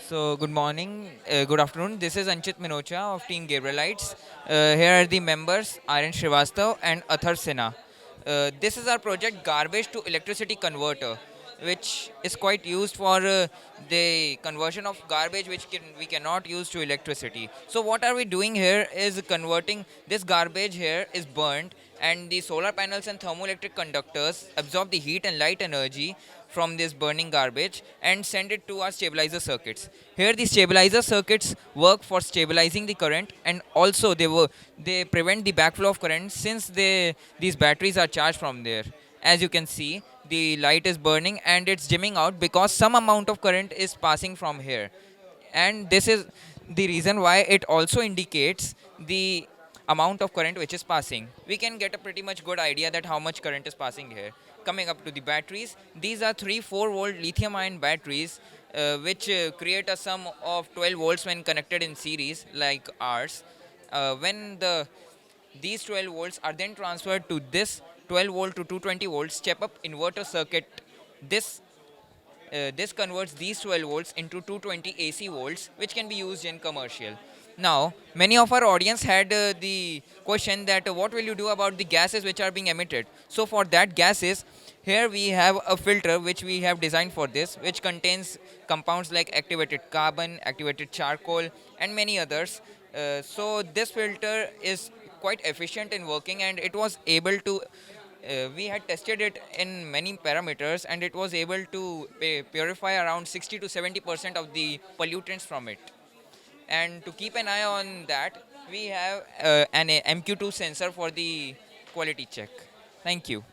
So, good morning, good afternoon. This is Anchit Minocha of Team Gabrielites. Here are the members Aryan Srivastav and Athar Sinha. This is our project Garbage to Electricity Converter, which is quite used for the conversion of garbage which we cannot use to electricity. So, what are we doing here is converting this garbage here is burnt, and the solar panels and thermoelectric conductors absorb the heat and light energy from this burning garbage and send it to our stabilizer circuits. Here the stabilizer circuits work for stabilizing the current, and also they prevent the backflow of current since these batteries are charged from there. As you can see, the light is burning and it's dimming out because some amount of current is passing from here, and this is the reason why it also indicates the amount of current which is passing. We can get a pretty much good idea that how much current is passing here. Coming up to the batteries, these are 3 4 volt lithium ion batteries, which create a sum of 12 volts when connected in series like ours. When these 12 volts are then transferred to this 12 volt to 220 volts step up inverter circuit, this this converts these 12 volts into 220 AC volts, which can be used in commercial. Now, many of our audience had the question that what will you do about the gases which are being emitted? So, for that gases, here we have a filter which we have designed for this, which contains compounds like activated carbon, activated charcoal, and many others. So, this filter is quite efficient in working, and it was able to we had tested it in many parameters, and it was able to purify around 60 to 70% of the pollutants from it. And to keep an eye on that, we have an MQ2 sensor for the quality check. Thank you.